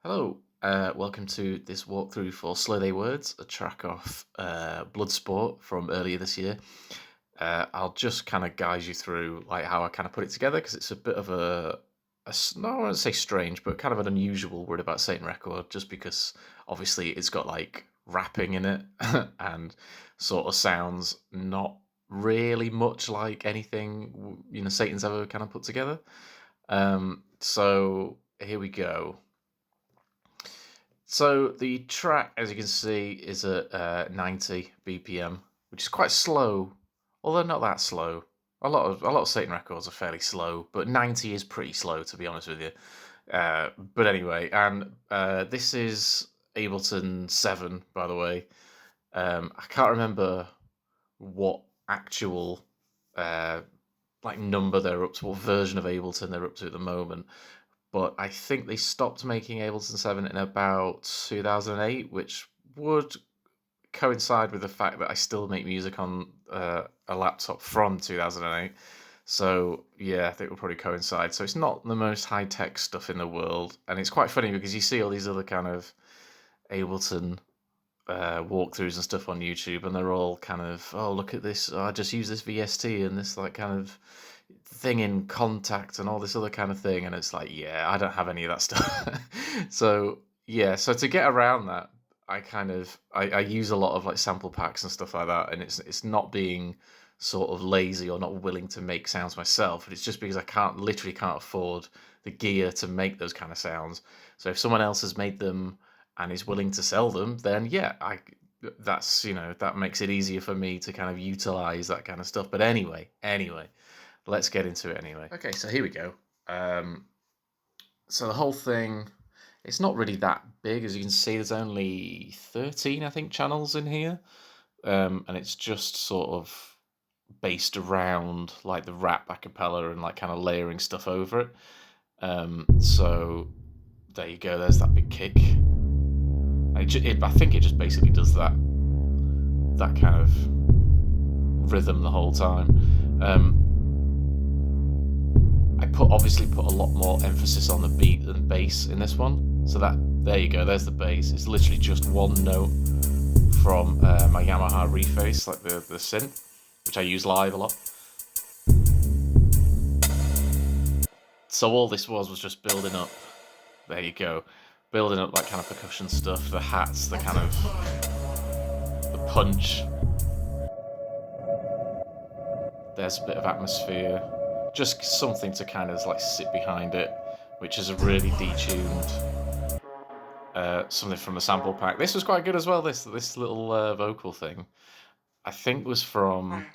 Hello, welcome to this walkthrough for Slur They Words, a track off Bloodsport from earlier this year. I'll just kind of guide you through like how I kind of put it together because it's a bit of no, I won't say strange, but kind of an unusual Worried About Satan record, just because obviously it's got like rapping in it and sort of sounds not really much like anything Satan's ever kind of put together. So here we go. So the track, as you can see, is at 90 BPM, which is quite slow, although not that slow. A lot of Satan records are fairly slow, but 90 is pretty slow, to be honest with you. But anyway, and this is Ableton 7, by the way. I can't remember what actual number they're up to, what version of Ableton they're up to at the moment. But I think they stopped making Ableton 7 in about 2008, which would coincide with the fact that I still make music on a laptop from 2008. So yeah, I think it will probably coincide. So it's not the most high-tech stuff in the world. And it's quite funny because you see all these other kind of Ableton walkthroughs and stuff on YouTube, and they're all kind of, oh, look at this, I just use this VST and this like kind of thing in Contact and all this other kind of thing, and it's like, yeah, I don't have any of that stuff. So yeah, so to get around that, I use a lot of like sample packs and stuff like that, and it's not being sort of lazy or not willing to make sounds myself, but it's just because I literally can't afford the gear to make those kind of sounds. So if someone else has made them and is willing to sell them, then yeah, that makes it easier for me to kind of utilize that kind of stuff. But anyway, let's get into it anyway. Okay, so here we go. So the whole thing, it's not really that big. As you can see, there's only 13, I think, channels in here. And it's just sort of based around like the rap a cappella and like kind of layering stuff over it. So there you go, there's that big kick. I think it just basically does that kind of rhythm the whole time. I obviously put a lot more emphasis on the beat than bass in this one. So there you go, there's the bass. It's literally just one note from my Yamaha Reface, like the synth, which I use live a lot. So all this was just building up. There you go. Building up like kind of percussion stuff, the hats, the kind of the punch. There's a bit of atmosphere. Just something to kind of like sit behind it, which is a really detuned something from the sample pack. This was quite good as well, this little vocal thing. I think was from...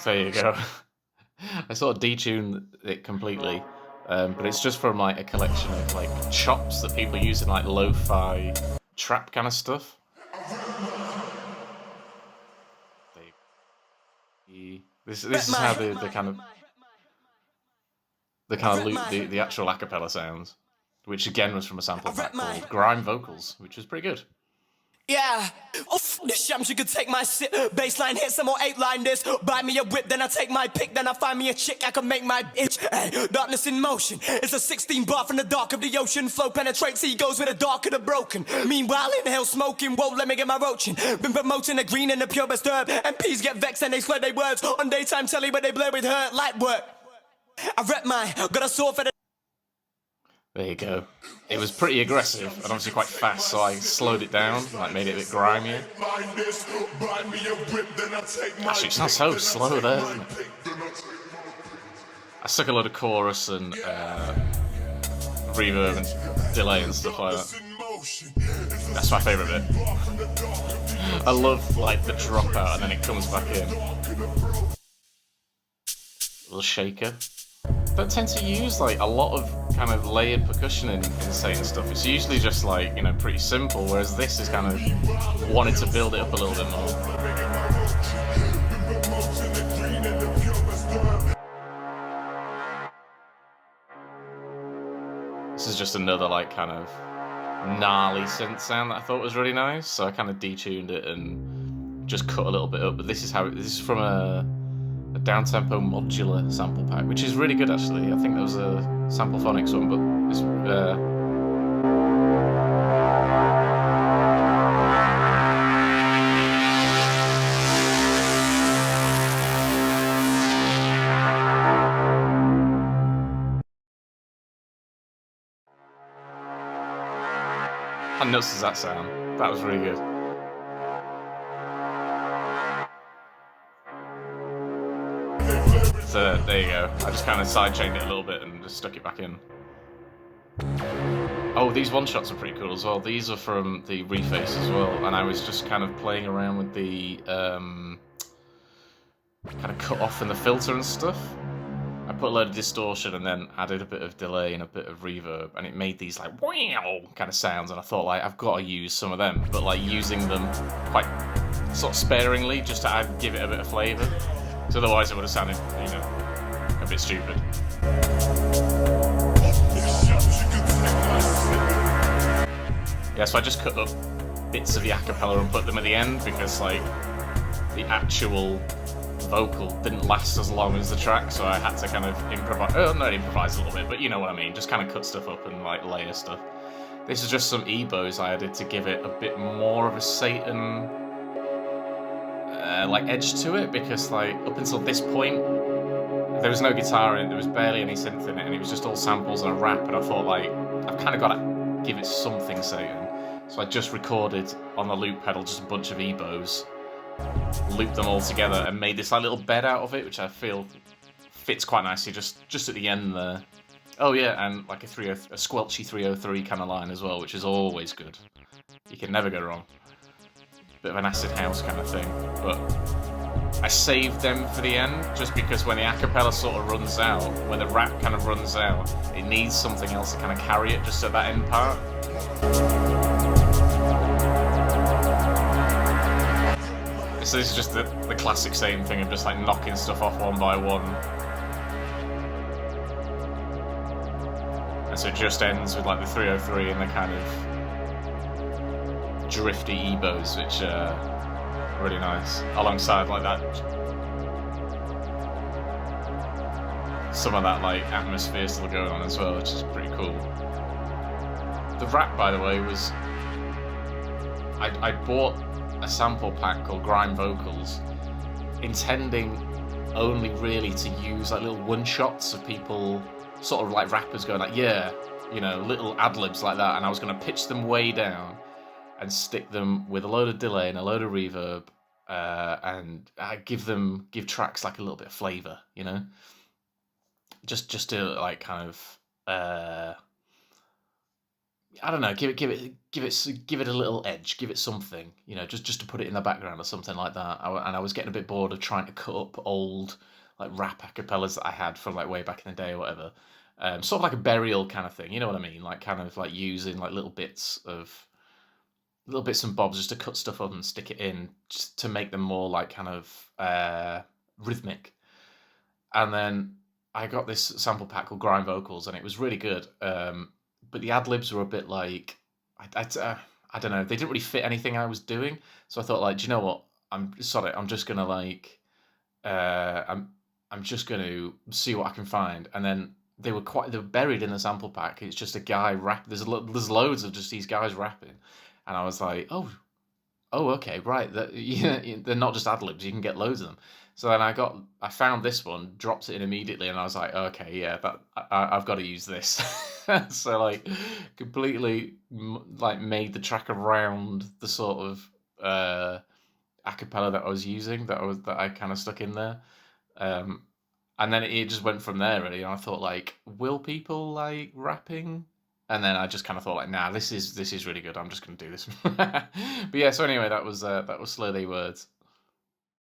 There you go. I sort of detuned it completely, but it's just from like a collection of like chops that people use in like lo-fi trap kind of stuff. This is how the kind of loop, the actual a cappella sounds, which again was from a sample pack called Grime Vocals, which was pretty good. Yeah, oh, f this shams, you could take my shit. Baseline hit, some more 8-line this. Buy me a whip, then I take my pick. Then I find me a chick, I can make my itch. Hey, darkness in motion. It's a 16 bar from the dark of the ocean. Flow penetrates, egos with the dark of the broken. Meanwhile, inhale smoking, won't let me get my roaching. Been promoting the green and the purest herb. MPs get vexed and they slur their words. On daytime telly, but they blur with her light work. I rep mine, got a sword for the... There you go. It was pretty aggressive and obviously quite fast, so I slowed it down, like made it a bit grimier. Actually, it sounds so slow there, doesn't it? I stuck a lot of chorus and reverb and delay and stuff like that. That's my favourite bit. I love like the drop out and then it comes back in. A little shaker. Don't tend to use like a lot of kind of layered percussion in Satan stuff. It's usually just like, pretty simple, whereas this is kind of wanting to build it up a little bit more. This is just another like kind of gnarly synth sound that I thought was really nice, so I kind of detuned it and just cut a little bit up. But this is from a down-tempo modular sample pack, which is really good actually. I think there was a Sample Phonics one, but it's how nuts does that sound? That was really good. So there you go. I just kind of sidechained it a little bit and just stuck it back in. Oh, these one-shots are pretty cool as well. These are from the reface as well, and I was just kind of playing around with the kind of cut off in the filter and stuff. I put a load of distortion and then added a bit of delay and a bit of reverb, and it made these like wow kind of sounds, and I thought like I've got to use some of them, but like using them quite sort of sparingly just to give it a bit of flavour. So otherwise it would have sounded, you know, a bit stupid. Yeah, so I just cut up bits of the acapella and put them at the end because like the actual vocal didn't last as long as the track, so I had to kind of improvise. Oh, not improvise a little bit, but you know what I mean. Just kind of cut stuff up and like layer stuff. This is just some EBOs I added to give it a bit more of a Satan like edge to it, because like up until this point there was no guitar in it, there was barely any synth in it, and it was just all samples and a rap, and I thought like I've kind of got to give it something Satan, so I just recorded on the loop pedal just a bunch of EBOs, looped them all together and made this like little bed out of it, which I feel fits quite nicely just at the end there. Oh yeah, and like a squelchy 303 kind of line as well, which is always good. You can never go wrong. Bit of an acid house kind of thing, but I saved them for the end just because when the acapella sort of runs out, when the rap kind of runs out, it needs something else to kind of carry it just at that end part. So this is just the classic same thing of just like knocking stuff off one by one. And so it just ends with like the 303 and the kind of drifty EBOs, which are really nice. Alongside like that, some of that like atmosphere still going on as well, which is pretty cool. The rap, by the way, was I bought a sample pack called Grime Vocals, intending only really to use like little one-shots of people, sort of like rappers going like, yeah, you know, little ad-libs like that, and I was going to pitch them way down and stick them with a load of delay and a load of reverb, and give tracks like a little bit of flavour, you know, just to like kind of I don't know, give it a little edge, give it something, you know, just to put it in the background or something like that. And I was getting a bit bored of trying to cut up old like rap acapellas that I had from like way back in the day or whatever. Sort of like a burial kind of thing, you know what I mean? Like kind of like using like little bits and bobs just to cut stuff up and stick it in, just to make them more like kind of rhythmic. And then I got this sample pack called Grime Vocals, and it was really good. But the ad-libs were a bit like, I don't know, they didn't really fit anything I was doing. So I thought like, do you know what? I'm just gonna like, I'm just gonna see what I can find. And then they were buried in the sample pack. It's just a guy rap. There's loads of just these guys rapping, and I was like, oh, okay, right. Yeah, they're not just ad-libs. You can get loads of them. So then I found this one, dropped it in immediately, and I was like, okay, yeah, I've got to use this. So like, completely like made the track around the sort of acapella that I was using, that I kind of stuck in there, and then it just went from there really. And I thought like, will people like rapping? And then I just kind of thought like, nah, this is really good. I'm just gonna do this. But yeah, so anyway, that was Slur They Words.